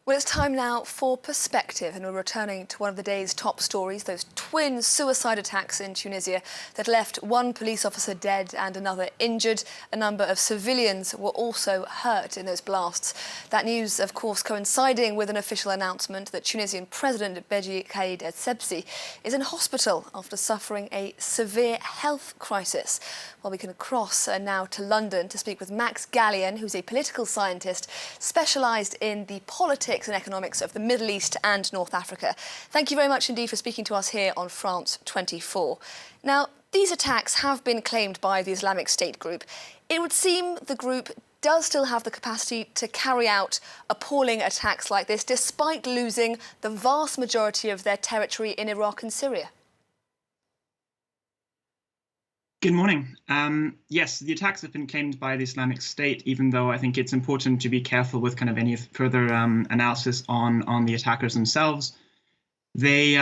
Well, it's time now for perspective, and we're returning to one of the day's top stories, those twin suicide attacks in Tunisia that left one police officer dead and another injured. A number of civilians were also hurt in those blasts. That news, of course, coinciding with an official announcement that Tunisian President Beji Caid Essebsi is in hospital after suffering a severe health crisis. Well, we can cross now to London to speak with Max Gallien, who's a political scientist specialised in the politics and economics of the Middle East and North Africa. Thank you very much indeed for speaking to us here on France 24. Now, these attacks have been claimed by the Islamic State group. It would seem the group does still have the capacity to carry out appalling attacks like this, despite losing the vast majority of their territory in Iraq and Syria. Good morning. Yes, the attacks have been claimed by the Islamic State, even though I think it's important to be careful with kind of any further analysis on the attackers themselves. They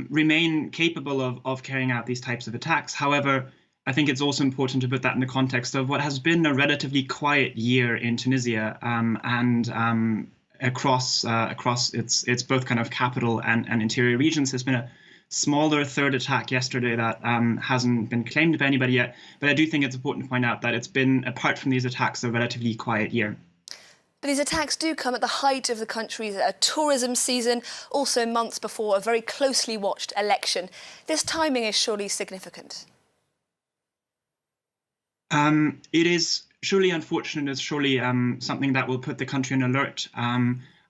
remain capable of carrying out these types of attacks. However, I think it's also important to put that in the context of what has been a relatively quiet year in Tunisia and across its both kind of capital and interior regions. There's been a smaller third attack yesterday that hasn't been claimed by anybody yet. But I do think it's important to point out that it's been, apart from these attacks, a relatively quiet year. But these attacks do come at the height of the country's tourism season, also months before a very closely watched election. This timing is surely significant. It is surely unfortunate. It's surely something that will put the country on alert.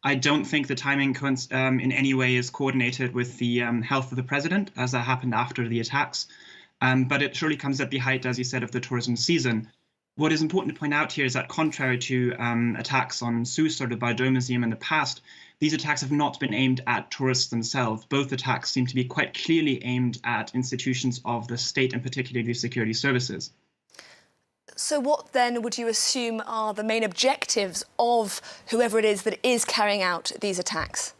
I don't think the timing in any way is coordinated with the health of the president, as that happened after the attacks. But it surely comes at the height, as you said, of the tourism season. What is important to point out here is that contrary to attacks on Sousse or the Bardo Museum in the past, these attacks have not been aimed at tourists themselves. Both attacks seem to be quite clearly aimed at institutions of the state, and particularly security services. So what then would you assume are the main objectives of whoever it is that is carrying out these attacks?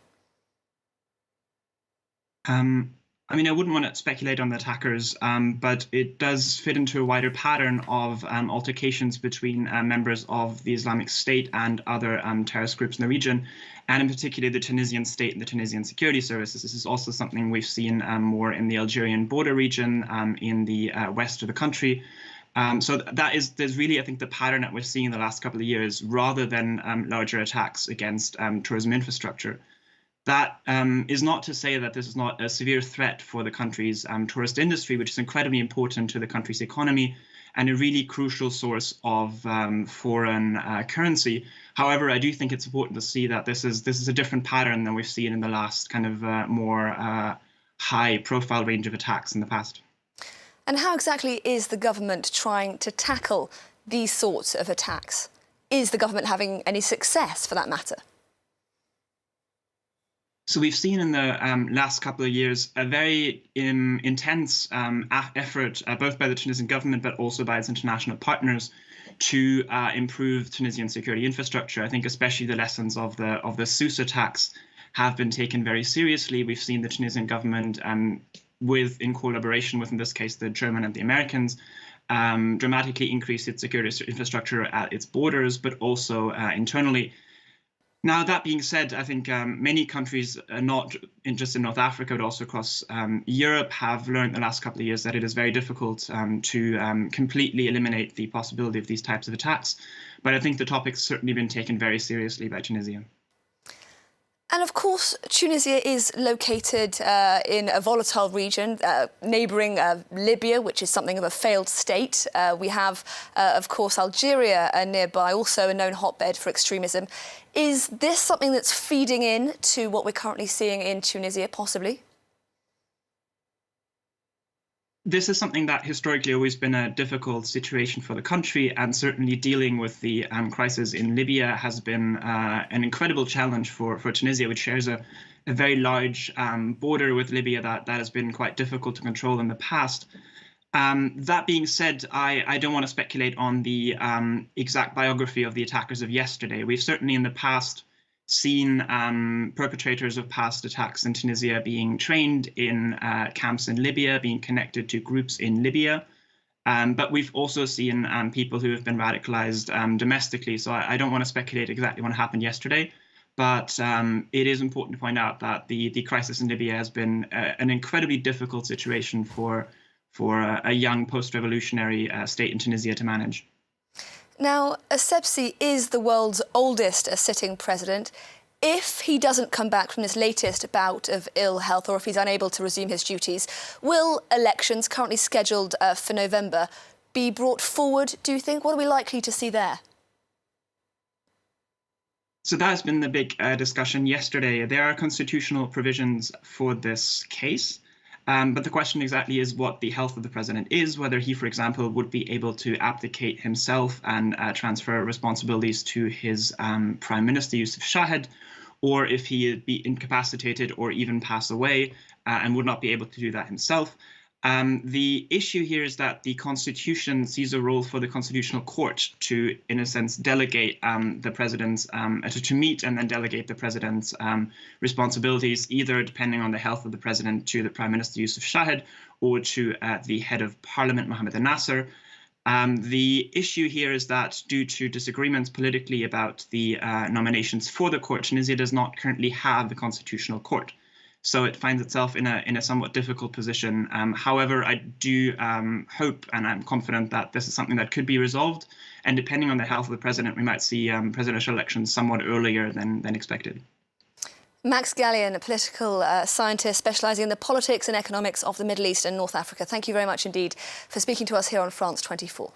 I mean, I wouldn't want to speculate on the attackers, but it does fit into a wider pattern of altercations between members of the Islamic State and other terrorist groups in the region, and in particular the Tunisian state and the Tunisian security services. This is also something we've seen more in the Algerian border region, in the west of the country. So there's really, I think, the pattern that we're seeing in the last couple of years, rather than larger attacks against tourism infrastructure. That is not to say that this is not a severe threat for the country's tourist industry, which is incredibly important to the country's economy and a really crucial source of foreign currency. However, I do think it's important to see that this is a different pattern than we've seen in the last kind of more high-profile range of attacks in the past. And how exactly is the government trying to tackle these sorts of attacks? Is the government having any success, for that matter? So we've seen in the last couple of years a very intense effort, both by the Tunisian government but also by its international partners, to improve Tunisian security infrastructure. I think especially the lessons of the Sousse attacks have been taken very seriously. We've seen the Tunisian government in collaboration with, in this case, the German and the Americans, dramatically increase its security infrastructure at its borders, but also internally. Now, that being said, I think many countries, not just in North Africa, but also across Europe, have learned in the last couple of years that it is very difficult to completely eliminate the possibility of these types of attacks. But I think the topic's certainly been taken very seriously by Tunisia. And of course, Tunisia is located in a volatile region, neighbouring Libya, which is something of a failed state. We have, of course, Algeria nearby, also a known hotbed for extremism. Is this something that's feeding in to what we're currently seeing in Tunisia, possibly? This is something that historically always been a difficult situation for the country, and certainly dealing with the crisis in Libya has been an incredible challenge for Tunisia, which shares a very large border with Libya that has been quite difficult to control in the past. That being said, I don't want to speculate on the exact biography of the attackers of yesterday. We've certainly in the past seen perpetrators of past attacks in Tunisia being trained in camps in Libya, being connected to groups in Libya. But we've also seen people who have been radicalized domestically. So I don't want to speculate exactly what happened yesterday. But it is important to point out that the crisis in Libya has been an incredibly difficult situation for a young post-revolutionary state in Tunisia to manage. Now, Essebsi is the world's oldest sitting president. If he doesn't come back from this latest bout of ill health, or if he's unable to resume his duties, will elections currently scheduled for November be brought forward, do you think? What are we likely to see there? So that has been the big discussion yesterday. There are constitutional provisions for this case, but the question exactly is what the health of the president is, whether he, for example, would be able to abdicate himself and transfer responsibilities to his Prime Minister, Youssef Chahed, or if he would be incapacitated or even pass away and would not be able to do that himself. The issue here is that the Constitution sees a role for the Constitutional Court to, in a sense, delegate the president's, to meet and then delegate the president's responsibilities, either depending on the health of the president to the Prime Minister Youssef Chahed or to the head of Parliament, Mohamed Nasser. The issue here is that due to disagreements politically about the nominations for the court, Tunisia does not currently have the Constitutional Court. So it finds itself in a somewhat difficult position. However, I do hope and I'm confident that this is something that could be resolved. And depending on the health of the president, we might see presidential elections somewhat earlier than expected. Max Gallien, a political scientist specialising in the politics and economics of the Middle East and North Africa. Thank you very much indeed for speaking to us here on France 24.